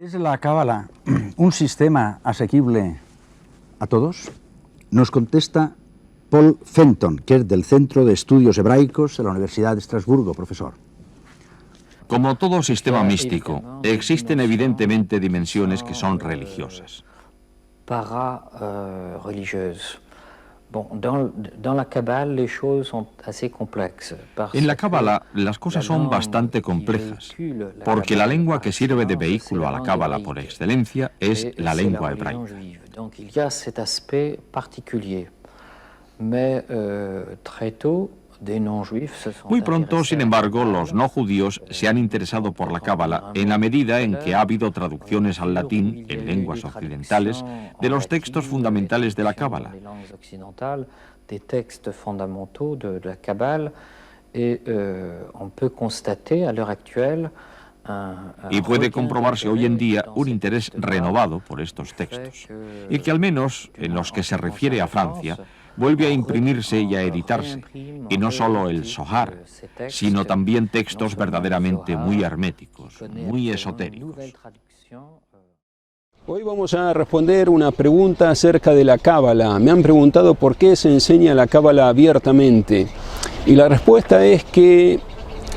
¿Es la Cábala un sistema asequible a todos? Nos contesta Paul Fenton, que es del Centro de Estudios Hebraicos de la Universidad de Estrasburgo, profesor. Como todo sistema místico, existen evidentemente dimensiones que son religiosas. En la Cábala las cosas son bastante complejas, porque la lengua que sirve de vehículo a la Cábala por excelencia es la lengua hebraica. Muy pronto, sin embargo, los no judíos se han interesado por la Cábala en la medida en que ha habido traducciones al latín en lenguas occidentales de los textos fundamentales de la Cábala. Y puede comprobarse hoy en día un interés renovado por estos textos, y que al menos en los que se refiere a Francia, vuelve a imprimirse y a editarse, y no solo el Zohar, sino también textos verdaderamente muy herméticos, muy esotéricos. Hoy vamos a responder una pregunta acerca de la Cábala. Me han preguntado por qué se enseña la Cábala abiertamente, y la respuesta es que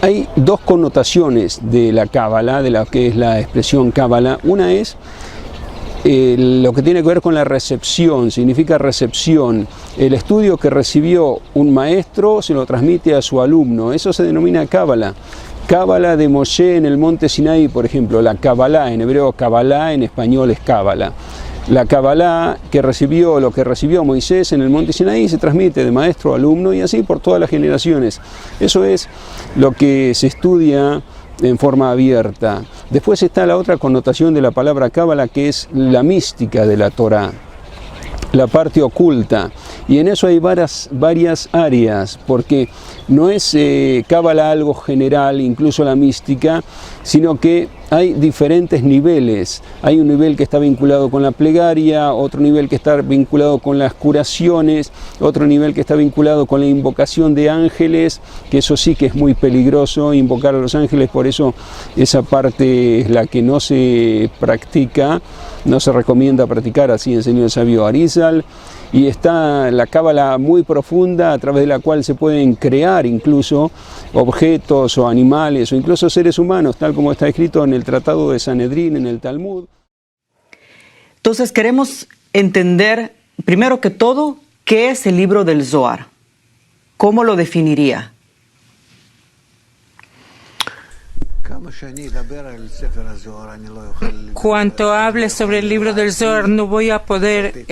hay dos connotaciones de la Cábala, de lo que es la expresión Cábala. Una es lo que tiene que ver con la recepción, significa recepción. El estudio que recibió un maestro se lo transmite a su alumno, eso se denomina Cábala. Cábala de Moshe en el monte Sinaí, por ejemplo, la Kabbalah, en hebreo Kabbalah, en español es Cábala. La Kabbalah lo que recibió Moisés en el monte Sinaí se transmite de maestro a alumno y así por todas las generaciones. Eso es lo que se estudia en forma abierta. Después está la otra connotación de la palabra Cábala, que es la mística de la Torá, la parte oculta. Y en eso hay varias áreas, porque no es Cábala algo general, incluso la mística, sino que hay diferentes niveles. Hay un nivel que está vinculado con la plegaria, otro nivel que está vinculado con las curaciones, otro nivel que está vinculado con la invocación de ángeles, que eso sí que es muy peligroso, invocar a los ángeles, por eso esa parte es la que no se practica, no se recomienda practicar, así enseñó el sabio Arizal. Y está la Cábala muy profunda, a través de la cual se pueden crear incluso objetos o animales o incluso seres humanos, tal como está escrito en el Tratado de Sanedrín, en el Talmud. Entonces queremos entender, primero que todo, ¿qué es el libro del Zohar? ¿Cómo lo definiría? Cuanto hable sobre el libro del Zohar, no voy a poder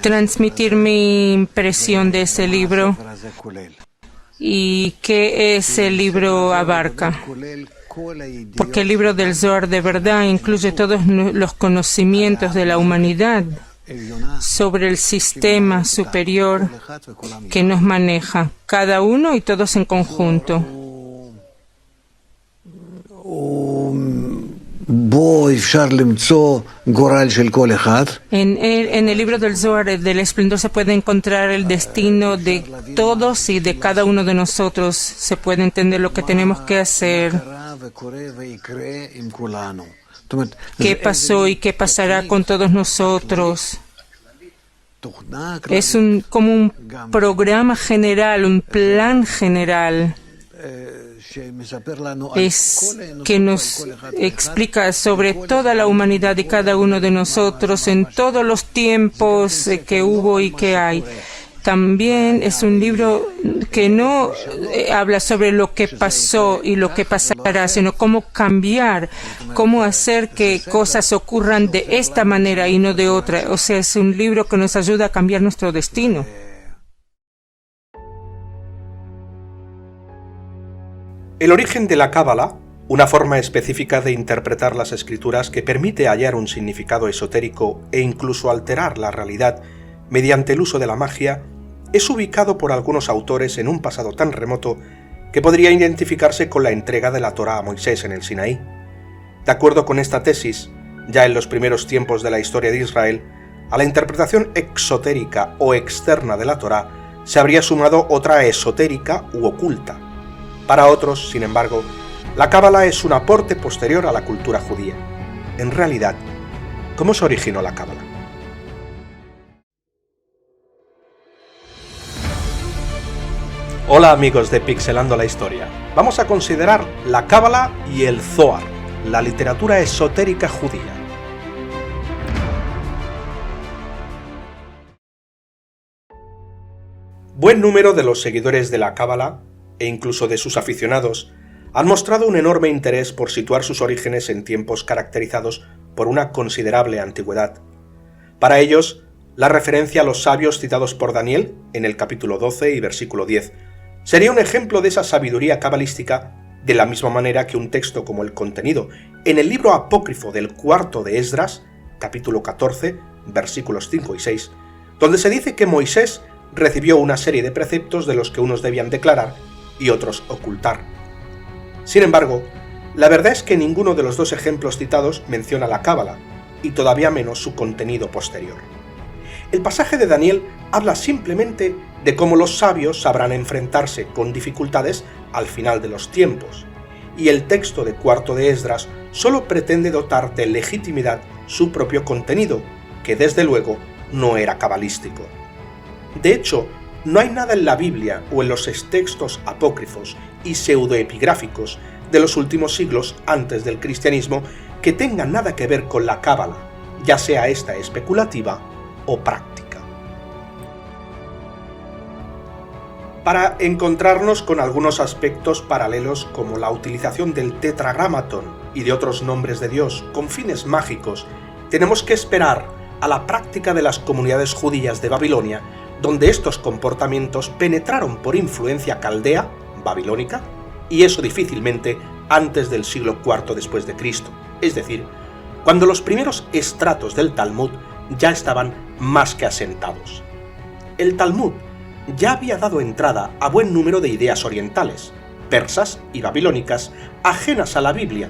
transmitir mi impresión de ese libro y qué ese libro abarca. Porque el libro del Zohar de verdad incluye todos los conocimientos de la humanidad sobre el sistema superior que nos maneja, cada uno y todos en conjunto. En el libro del Zohar del Esplendor se puede encontrar el destino de todos y de cada uno de nosotros. Se puede entender lo que tenemos que hacer, qué pasó y qué pasará con todos nosotros. Es como un programa general, un plan general. Es que nos explica sobre toda la humanidad y cada uno de nosotros en todos los tiempos que hubo y que hay. También es un libro que no habla sobre lo que pasó y lo que pasará, sino cómo cambiar, cómo hacer que cosas ocurran de esta manera y no de otra. O sea, es un libro que nos ayuda a cambiar nuestro destino. El origen de la Cábala, una forma específica de interpretar las escrituras que permite hallar un significado esotérico e incluso alterar la realidad mediante el uso de la magia, es ubicado por algunos autores en un pasado tan remoto que podría identificarse con la entrega de la Torá a Moisés en el Sinaí. De acuerdo con esta tesis, ya en los primeros tiempos de la historia de Israel, a la interpretación exotérica o externa de la Torá se habría sumado otra esotérica u oculta. Para otros, sin embargo, la Cábala es un aporte posterior a la cultura judía. en realidad, cómo se originó la Cábala. Hola amigos de Pixelando la Historia. Vamos a considerar la Cábala y el Zohar, la literatura esotérica judía. Buen número de los seguidores de la Cábala, e incluso de sus aficionados, han mostrado un enorme interés por situar sus orígenes en tiempos caracterizados por una considerable antigüedad. Para ellos, la referencia a los sabios citados por Daniel en el capítulo 12 y versículo 10 sería un ejemplo de esa sabiduría cabalística, de la misma manera que un texto como el contenido en el libro apócrifo del cuarto de Esdras, capítulo 14, versículos 5 y 6, donde se dice que Moisés recibió una serie de preceptos de los que unos debían declarar y otros ocultar. Sin embargo, la verdad es que ninguno de los dos ejemplos citados menciona la Cábala, y todavía menos su contenido posterior. El pasaje de Daniel habla simplemente de cómo los sabios sabrán enfrentarse con dificultades al final de los tiempos, y el texto de cuarto de Esdras solo pretende dotar de legitimidad su propio contenido, que desde luego no era cabalístico. De hecho, no hay nada en la Biblia o en los textos apócrifos y pseudoepigráficos de los últimos siglos antes del cristianismo que tenga nada que ver con la Cábala, ya sea esta especulativa o práctica. Para encontrarnos con algunos aspectos paralelos como la utilización del tetragramatón y de otros nombres de Dios con fines mágicos, tenemos que esperar a la práctica de las comunidades judías de Babilonia, donde estos comportamientos penetraron por influencia caldea, babilónica, y eso difícilmente antes del siglo IV después de Cristo, es decir, cuando los primeros estratos del Talmud ya estaban más que asentados. El Talmud ya había dado entrada a buen número de ideas orientales, persas y babilónicas, ajenas a la Biblia,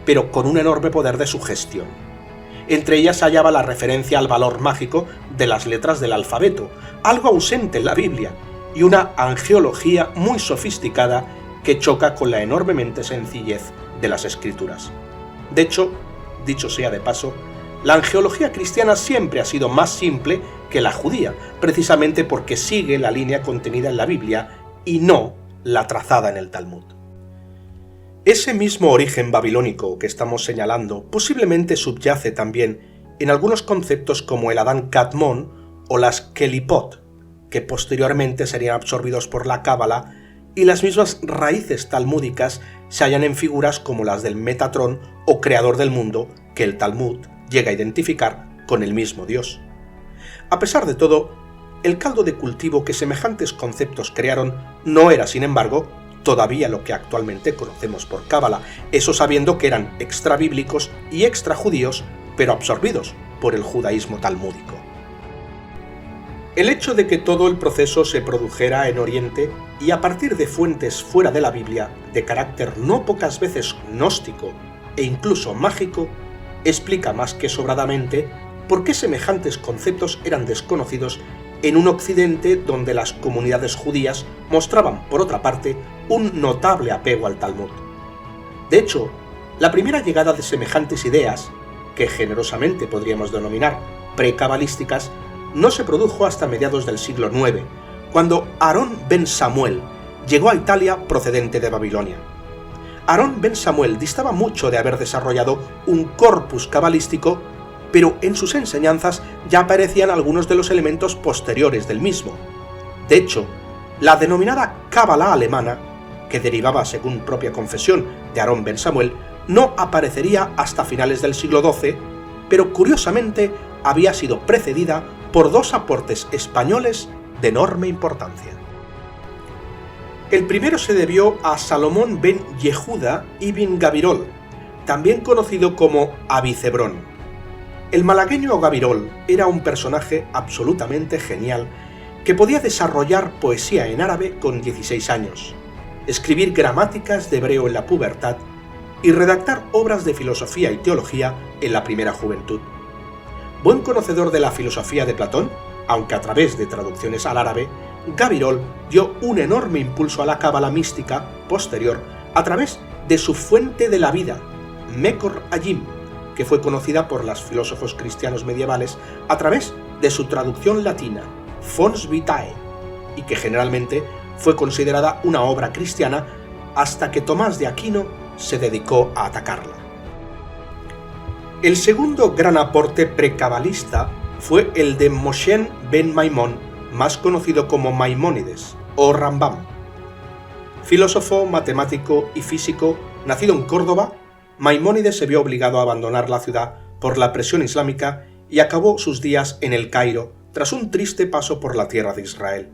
pero con un enorme poder de sugestión. Entre ellas se hallaba la referencia al valor mágico de las letras del alfabeto, algo ausente en la Biblia, y una angeología muy sofisticada que choca con la enormemente sencillez de las escrituras. De hecho, dicho sea de paso, la angeología cristiana siempre ha sido más simple que la judía, precisamente porque sigue la línea contenida en la Biblia y no la trazada en el Talmud. Ese mismo origen babilónico que estamos señalando posiblemente subyace también en algunos conceptos como el Adán Kadmón o las Kelipot, que posteriormente serían absorbidos por la Cábala, y las mismas raíces talmúdicas se hallan en figuras como las del Metatrón o creador del mundo, que el Talmud llega a identificar con el mismo Dios. A pesar de todo, el caldo de cultivo que semejantes conceptos crearon no era, sin embargo, todavía lo que actualmente conocemos por Cábala, eso sabiendo que eran extrabíblicos y extrajudíos, pero absorbidos por el judaísmo talmúdico. El hecho de que todo el proceso se produjera en Oriente y a partir de fuentes fuera de la Biblia, de carácter no pocas veces gnóstico e incluso mágico, explica más que sobradamente por qué semejantes conceptos eran desconocidos en un Occidente donde las comunidades judías mostraban, por otra parte, un notable apego al Talmud. De hecho, la primera llegada de semejantes ideas, que generosamente podríamos denominar precabalísticas, no se produjo hasta mediados del siglo IX, cuando Aarón ben Samuel llegó a Italia procedente de Babilonia. Aarón ben Samuel distaba mucho de haber desarrollado un corpus cabalístico, pero en sus enseñanzas ya aparecían algunos de los elementos posteriores del mismo. De hecho, la denominada Cábala alemana, que derivaba, según propia confesión, de Aarón ben Samuel, no aparecería hasta finales del siglo XII, pero curiosamente había sido precedida por dos aportes españoles de enorme importancia. El primero se debió a Salomón ben Yehuda ibn Gabirol, también conocido como Abicebrón. El malagueño Gabirol era un personaje absolutamente genial que podía desarrollar poesía en árabe con 16 años, escribir gramáticas de hebreo en la pubertad y redactar obras de filosofía y teología en la primera juventud. Buen conocedor de la filosofía de Platón, aunque a través de traducciones al árabe, Gabirol dio un enorme impulso a la cábala mística posterior a través de su fuente de la vida, Mekor Ayim, que fue conocida por los filósofos cristianos medievales a través de su traducción latina, Fons Vitae, y que generalmente fue considerada una obra cristiana hasta que Tomás de Aquino se dedicó a atacarla. El segundo gran aporte precabalista fue el de Moshe ben Maimón, más conocido como Maimónides o Rambam. Filósofo, matemático y físico, nacido en Córdoba, Maimónides se vio obligado a abandonar la ciudad por la presión islámica y acabó sus días en el Cairo tras un triste paso por la tierra de Israel.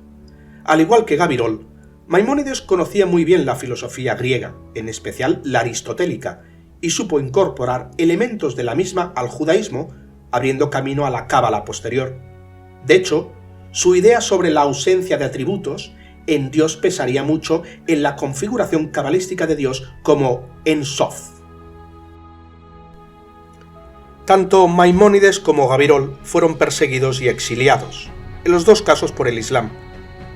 Al igual que Gabirol, Maimónides conocía muy bien la filosofía griega, en especial la aristotélica, y supo incorporar elementos de la misma al judaísmo, abriendo camino a la cábala posterior. De hecho, su idea sobre la ausencia de atributos en Dios pesaría mucho en la configuración cabalística de Dios como En Sof. Tanto Maimónides como Gabirol fueron perseguidos y exiliados, en los dos casos por el Islam,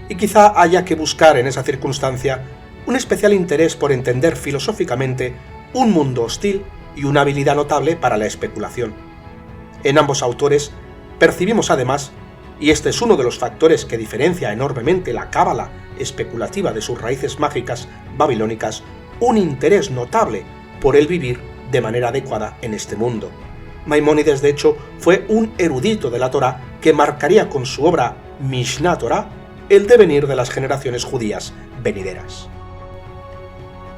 y quizá haya que buscar en esa circunstancia un especial interés por entender filosóficamente un mundo hostil y una habilidad notable para la especulación. En ambos autores percibimos además, y este es uno de los factores que diferencia enormemente la cábala especulativa de sus raíces mágicas babilónicas, un interés notable por el vivir de manera adecuada en este mundo. Maimónides, de hecho, fue un erudito de la Torá que marcaría con su obra Mishnah Torah el devenir de las generaciones judías venideras.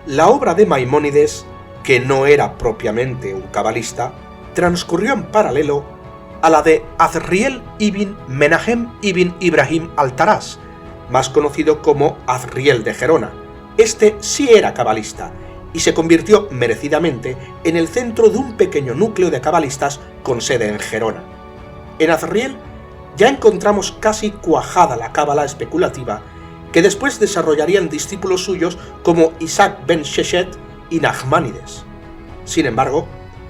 La obra de Maimónides, que no era propiamente un cabalista, transcurrió en paralelo a la de Azriel ibn Menahem ibn Ibrahim al-Taraz, más conocido como Azriel de Gerona. Este sí era cabalista, y se convirtió merecidamente en el centro de un pequeño núcleo de cabalistas con sede en Gerona. En Azriel ya encontramos casi cuajada la cábala especulativa, que después desarrollarían discípulos suyos como Isaac ben Sheshet y Nachmanides. Sin embargo,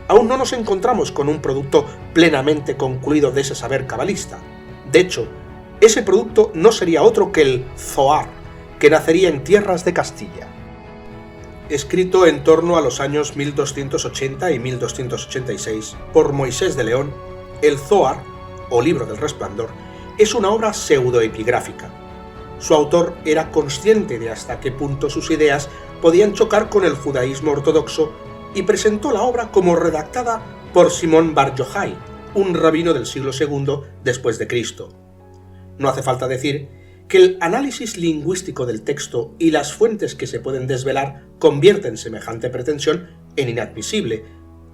aún no nos encontramos con un producto plenamente concluido de ese saber cabalista. De hecho, ese producto no sería otro que el Zohar, que nacería en tierras de Castilla. Escrito en torno a los años 1280 y 1286 por Moisés de León, el Zohar, o Libro del Resplandor, es una obra pseudoepigráfica. Su autor era consciente de hasta qué punto sus ideas podían chocar con el judaísmo ortodoxo y presentó la obra como redactada por Simón Bar Yochai, un rabino del siglo II después de Cristo. No hace falta decir que el análisis lingüístico del texto y las fuentes que se pueden desvelar convierten semejante pretensión en inadmisible,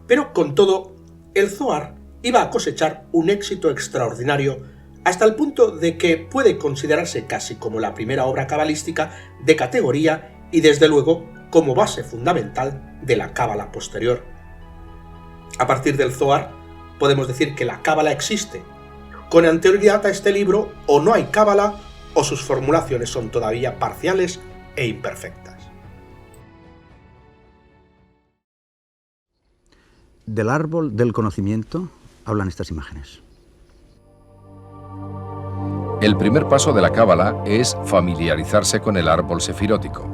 pero con todo, el Zohar iba a cosechar un éxito extraordinario hasta el punto de que puede considerarse casi como la primera obra cabalística de categoría y desde luego como base fundamental de la cábala posterior. A partir del Zohar podemos decir que la cábala existe. Con anterioridad a este libro o no hay cábala o sus formulaciones son todavía parciales e imperfectas. Del árbol del conocimiento hablan estas imágenes. El primer paso de la cábala es familiarizarse con el árbol sefirótico.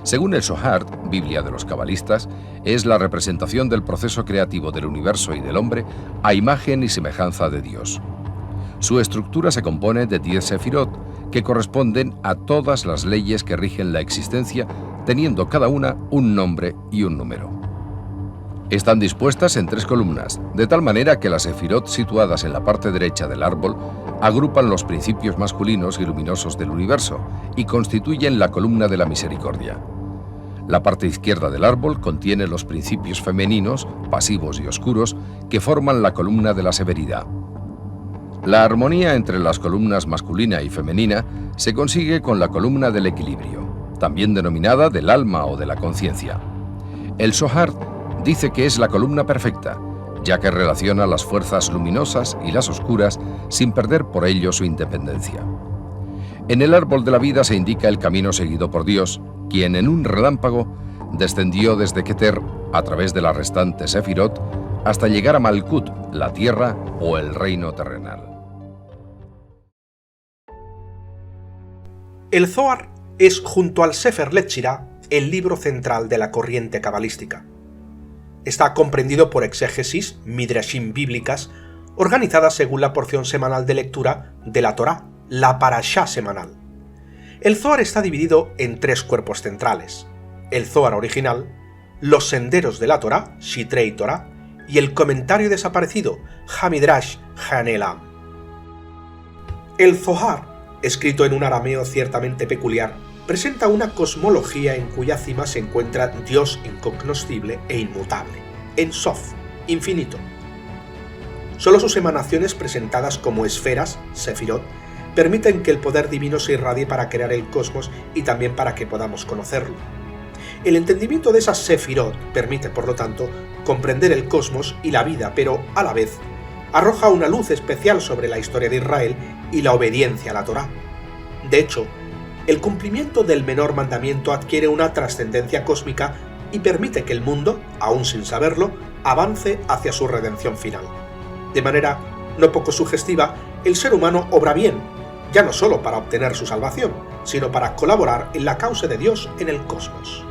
Según el Zohar, Biblia de los cabalistas, es la representación del proceso creativo del universo y del hombre a imagen y semejanza de Dios. Su estructura se compone de 10 sefirot, que corresponden a todas las leyes que rigen la existencia, teniendo cada una un nombre y un número. Están dispuestas en 3 columnas, de tal manera que las sefirot situadas en la parte derecha del árbol agrupan los principios masculinos y luminosos del universo y constituyen la columna de la misericordia. La parte izquierda del árbol contiene los principios femeninos, pasivos y oscuros, que forman la columna de la severidad. La armonía entre las columnas masculina y femenina se consigue con la columna del equilibrio, también denominada del alma o de la conciencia. El Zohar dice que es la columna perfecta, ya que relaciona las fuerzas luminosas y las oscuras sin perder por ello su independencia. En el árbol de la vida se indica el camino seguido por Dios, quien en un relámpago descendió desde Keter a través de la restante Sefirot hasta llegar a Malkut, la tierra o el reino terrenal. El Zohar es, junto al Sefer Yetzirah, el libro central de la corriente cabalística. está comprendido por exégesis, midrashim bíblicas, organizadas según la porción semanal de lectura de la Torá, la parashá semanal. El Zohar está dividido en 3 cuerpos centrales: el Zohar original, los senderos de la Torá, Shitrei Torá, y el comentario desaparecido, Hamidrash Hanelam. El Zohar, escrito en un arameo ciertamente peculiar, presenta una cosmología en cuya cima se encuentra Dios incognoscible e inmutable, En Sof, infinito. Solo sus emanaciones presentadas como esferas, Sefirot, permiten que el poder divino se irradie para crear el cosmos y también para que podamos conocerlo. El entendimiento de esas Sefirot permite, por lo tanto, comprender el cosmos y la vida, pero, a la vez, arroja una luz especial sobre la historia de Israel y la obediencia a la Torá. De hecho, el cumplimiento del menor mandamiento adquiere una trascendencia cósmica y permite que el mundo, aún sin saberlo, avance hacia su redención final. De manera no poco sugestiva, el ser humano obra bien, ya no solo para obtener su salvación, sino para colaborar en la causa de Dios en el cosmos.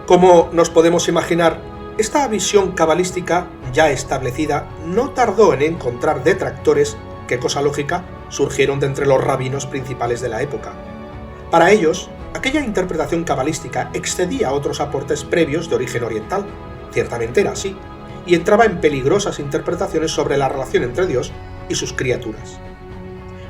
Como nos podemos imaginar, esta visión cabalística ya establecida no tardó en encontrar detractores que, cosa lógica, surgieron de entre los rabinos principales de la época. Para ellos, aquella interpretación cabalística excedía a otros aportes previos de origen oriental, ciertamente era así, y entraba en peligrosas interpretaciones sobre la relación entre Dios y sus criaturas.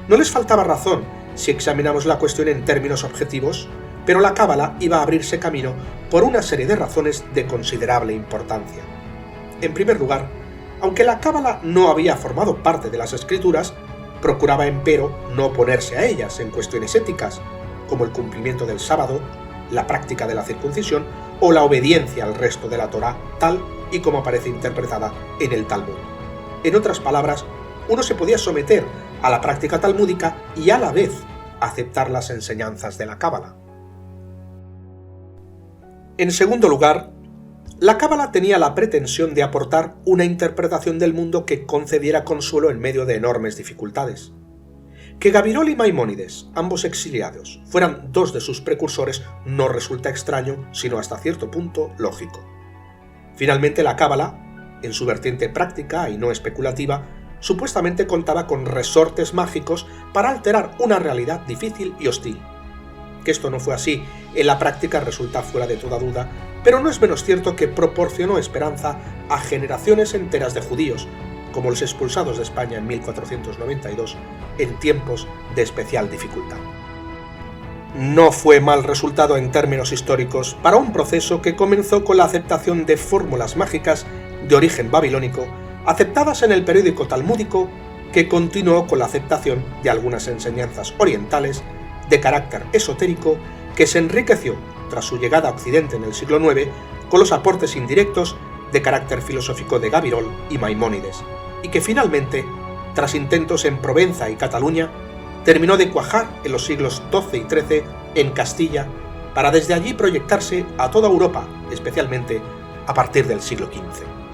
No les faltaba razón si examinamos la cuestión en términos objetivos, pero la Cábala iba a abrirse camino por una serie de razones de considerable importancia. En primer lugar, aunque la Cábala no había formado parte de las Escrituras, procuraba empero no oponerse a ellas en cuestiones éticas, como el cumplimiento del sábado, la práctica de la circuncisión o la obediencia al resto de la Torá, tal y como aparece interpretada en el Talmud. En otras palabras, uno se podía someter a la práctica talmúdica y a la vez aceptar las enseñanzas de la Cábala. En segundo lugar, la Cábala tenía la pretensión de aportar una interpretación del mundo que concediera consuelo en medio de enormes dificultades. Que Gabirol y Maimónides, ambos exiliados, fueran 2 de sus precursores no resulta extraño, sino hasta cierto punto lógico. Finalmente, la Cábala, en su vertiente práctica y no especulativa, supuestamente contaba con resortes mágicos para alterar una realidad difícil y hostil. Que esto no fue así, en la práctica resulta fuera de toda duda, pero no es menos cierto que proporcionó esperanza a generaciones enteras de judíos, como los expulsados de España en 1492, en tiempos de especial dificultad. No fue mal resultado en términos históricos para un proceso que comenzó con la aceptación de fórmulas mágicas de origen babilónico, aceptadas en el periódico talmúdico, que continuó con la aceptación de algunas enseñanzas orientales de carácter esotérico, que se enriqueció tras su llegada a Occidente en el siglo IX con los aportes indirectos de carácter filosófico de Gabirol y Maimónides, y que finalmente, tras intentos en Provenza y Cataluña, terminó de cuajar en los siglos XII y XIII en Castilla, para desde allí proyectarse a toda Europa, especialmente a partir del siglo XV.